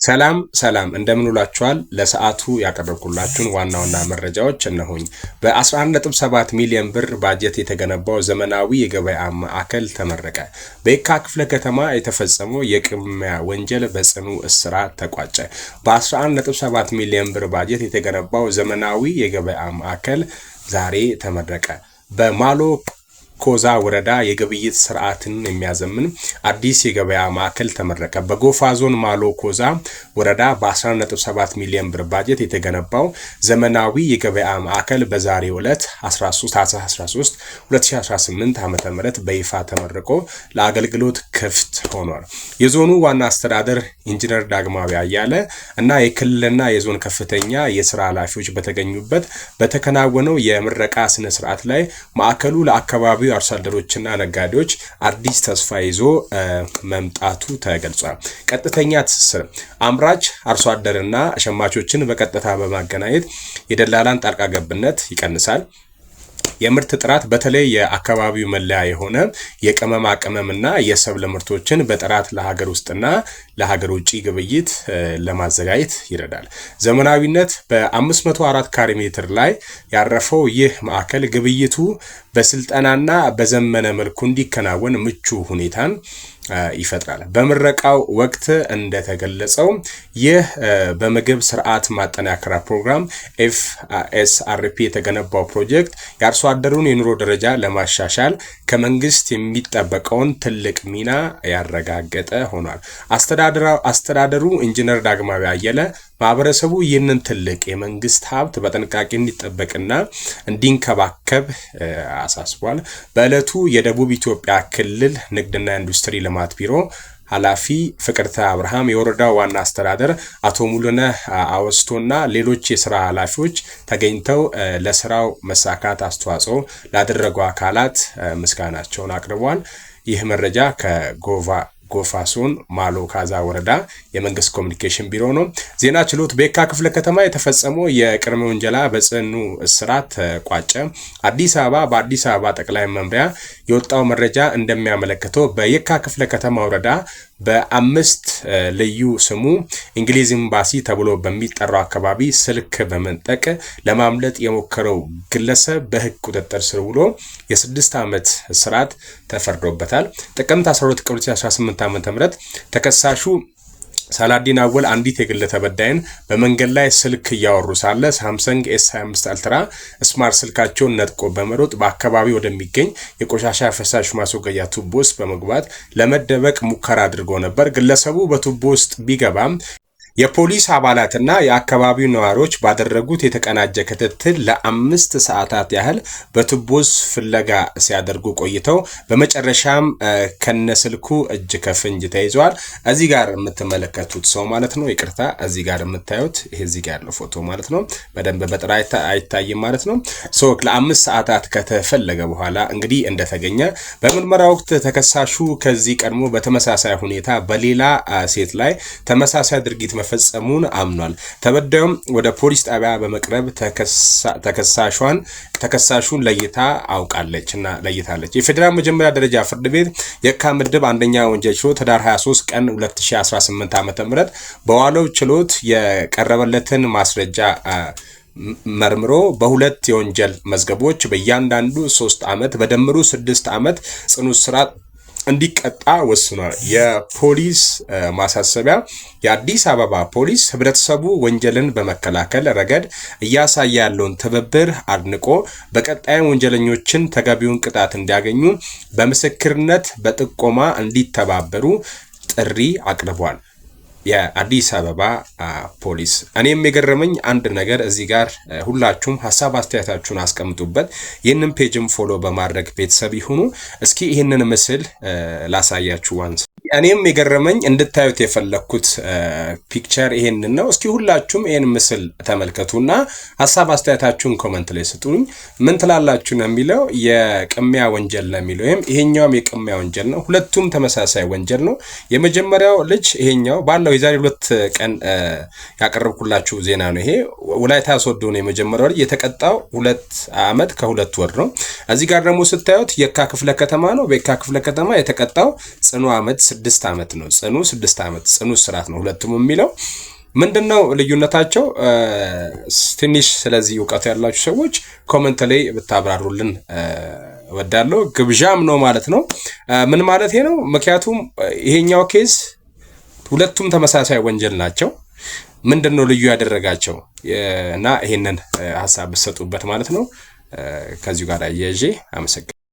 ሰላም እንደምንውላችኋል ለሰዓቱ ያቀርብኩላችሁን ዋና መረጃዎች እነሆኝ። በ11.7 ሚሊዮን ብር ባጀት የተገነባው ዘመናዊ የገበያ ማዕከል ተመረቀ። በየካ ክፍለ ከተማ የተፈጸመው የቅሚያ ወንጀል በጽኑ እስራት ተቋጨ። በ11.7 ሚሊዮን ብር ባጀት የተገነባው ዘመናዊ የገበያ ማዕከል ዛሬ ተመረቀ። በማሎ ኮዛ ወረዳ የግብይት ስርዓትን የሚያዘምን አዲስ የገበያ ማዕከል ተመረቀ። በጎፋ ዞን ማሎ ኮዛ ወረዳ በ11.7 ሚሊዮን ብር ባጀት የተገነባው ዘመናዊ የገበያ ማዕከል በዛሬው ዕለት 13 2018 ዓ.ም በይፋ ተመርቆ ለአገልግሎት ክፍት ሆኗል። የዞኑ ዋና አስተዳደር ኢንጂነር ዳግማዊ አያለ እና የክልልና የዞን ከፍተኛ የሥራ ኃላፊዎች በተገኙበት በተከናወነው የምረቃ ስነ ስርዓት ላይ ማዕከሉ ለአካባቢው አርሶ አደሮችና ነጋዴዎች አዲስ ተስፋ ይዞ መምጣቱ ተገልጿል። ቀጥተኛ ትስስር አምራች አርሶ አደርና ሸማቾችን በቀጥታ በማገናኘት የደላላን ጣልቃ ገብነት ይቀንሳል። የምርት ጥራት በተለይ የአካባቢው መለያ የሆነ የቅመማ ቅመምና የሰብል ምርቶችን በጥራት ለሀገር ውስጥና ለሀገር ውጪ ግብይት ለማዘጋጀት ይረዳል። ዘመናዊነት በ504 ካሬ ሜትር ላይ ያረፈው ይህ ማዕከል ግብይቱ በስልጠናና በዘመነ መልኩ እንዲከናወን ምቹ ሁኔታን ይፈጥራል። በምረቃው ወቅት እንደተገለጸው ይህ በምግብ ስርዓት ማጠናከሪያ ፕሮግራም FSRP የተገነባው ፕሮጀክት የአርሶ አደሩን የኑሮ ደረጃ ለማሻሻል ከመንግስት የሚጠበቀውን ትልቅ ሚና ያረጋገጠ ሆኗል። አስተዳደሩ ኢንጂነር ዳግማዊ አያለ ማህበረሰቡ ይህንን ትልቅ የመንግስት ሀብት በጥንቃቄ እንዲጠበቅና እንዲንከባከብ አሳስቧል። በዕለቱ የደቡብ ኢትዮጵያ ክልል ንግድና ኢንዱስትሪ ልማት ቢሮ ኃላፊ ፍቅርተ አብርሃም፣ የወረዳው ዋና አስተዳደር አቶ ሙሉነህ አወስቶና ሌሎች የሥራ ኃላፊዎች ተገኝተው ለስራው መሳካት አስተዋጽኦ ላደረጉ አካላት ምስጋናቸውን አቅርበዋል። ይህ መረጃ ከጎፋ ዞን ማሎ ካዛ ወረዳ የመንግስት ኮሚኒኬሽን ቢሮ ነው። ዜና ችሎት በየካ ክፍለ ከተማ የተፈጸመው የቅድመ ወንጀላ በጽኑ እስራት ተቋጨ። በአዲስ አበባ ጠቅላይ መምሪያ የወጣው መረጃ እንደሚያመለክተው በየካ ክፍለ ከተማ ወረዳ በ5 ልዩ ስሙ እንግሊዝ ኤምባሲ ተብሎ በሚጠራው አካባቢ ስልክ በመንጠቅ ለማምለጥ የሞከረው ግለሰብ በህግ ቁጥጥር ስር ውሎ የ6 ዓመት እስራት ተፈርዶበታል። ጥቅምት 12 ቀን 2018 ዓ.ም ተከሳሹ ሳላዲን አወል አንዲት የግል ተበዳይን በመንገድ ላይ ስልክ እያወሩ ሳለ ሳምሰንግ S25 አልትራ ስማርት ስልካቸውን ነጥቆ በመሮጥ በአካባቢው ወደሚገኝ የቆሻሻ ፈሳሽ ማስወገጃ ቱቦ ውስጥ በመግባት ለመደበቅ ሙከራ አድርጎ ነበር። ግለሰቡ በቱቦ ውስጥ ቢገባም የፖሊስ አባላትና የአካባቢው ነዋሪዎች ባደረጉት የተቀናጀ ክትትል ለ5 ሰዓታት ያህል በቱቦስ ፍለጋ ሲያደርጉ ቆይተው በመጨረሻም ከነስልኩ እጅ ከፍንጅ ተይዟል። እዚህ ጋር የምትመለከቱት ሰው ማለት ነው፣ ይቅርታ እዚህ ጋር የምታዩት ይሄ እዚህ ጋር ያለው ፎቶ ማለት ነው፣ በደንብ በጥራት አይታይም ማለት ነው። ለ5 ሰዓታት ከተፈለገ በኋላ እንግዲህ እንደተገኘ በምርመራ ወቅት ተከሳሹ ከዚህ ቀድሞ በተመሳሳይ ሁኔታ በሌላ ሴት ላይ ተመሳሳይ ድርጊት መፈጸሙን አምኗል። ተበዳዩም ወደ ፖሊስ ጣቢያ በመቅረብ ተከሳሹን ለይታለች። የፌዴራል መጀመሪያ ደረጃ ፍርድ ቤት የካ ምድብ አንደኛ ወንጀል ችሎት ህዳር 23 ቀን 2018 ዓ.ም በዋለው ችሎት የቀረበለትን ማስረጃ መርምሮ በሁለት የወንጀል መዝገቦች በእያንዳንዱ 3 ዓመት በደምሩ 6 ዓመት ጽኑ እስራት እንዲቀጣ ወስኗል። የፖሊስ ማሳሰቢያ የአዲስ አበባ ፖሊስ ህብረተሰቡ ወንጀልን በመከላከል ረገድ እያሳየ ያለውን ትብብር አድንቆ በቀጣይ ወንጀለኞችን ተገቢውን ቅጣት እንዲያገኙ በምስክርነት በጥቆማ እንዲተባበሩ ጥሪ አቅርቧል። የአዲስ አበባ ፖሊስ እኔም የገረመኝ አንድ ነገር እዚህ ጋር ሁላችሁም ሐሳብ አስተያየታችሁን አስቀምጡበት። ይህንን ፔጅም ፎሎ በማድረግ ቤተሰብ ይሁኑ። እስኪ ይህንን ምስል ላሳያችሁ ዋንስ እኔም የገረመኝ እንድታዩት የፈለኩት ፒክቸር ይሄንን ነው። እስኪ ሁላችሁም ይሄን ምስል ተመልከቱና ሐሳብ አስተያየታችሁን ኮሜንት ላይ ስጡኝ። ምን ትላላችሁ ነው የሚለው የቅሚያ ወንጀል ነው የሚለው ይሄኛውም የቅሚያ ወንጀል ነው። ሁለቱም ተመሳሳይ ወንጀል ነው። የመጀመሪያው ልጅ ይሄኛው ባለ አመሰግናለሁ። የዛሬ 2 ቀን ያቀረብኩላችሁ ዜና ነው ይሄ። ወላይታ ሶዶ ነው የመጀመሪያው ልጅ የተቀጣው 2 ዓመት ከ2 ወር ነው። እዚህ ጋር ደግሞ ስታዩት የካ ክፍለ ከተማ ነው። በየካ ክፍለ ከተማ የተቀጣው ጽኑ ዓመት 6 ዓመት ነው። ጽኑ 6 ዓመት ጽኑ እስራት ነው ሁለቱም የሚለው ምንድነው ልዩነታቸው? ትንሽ ስለዚህ እውቀት ያላችሁ ሰዎች ኮሜንት ላይ ብታብራሩልን ወዳለው ግብዣም ነው ማለት ነው። ምን ማለት ነው? ምክንያቱም ይሄኛው ኬስ ሁለቱም ተመሳሳይ ወንጀል ናቸው። ምንድነው ልዩ ያደረጋቸው እና ይሄንን ሐሳብ ብትሰጡበት ማለት ነው። ከዚሁ ጋር አያይዤ አመሰግናለሁ።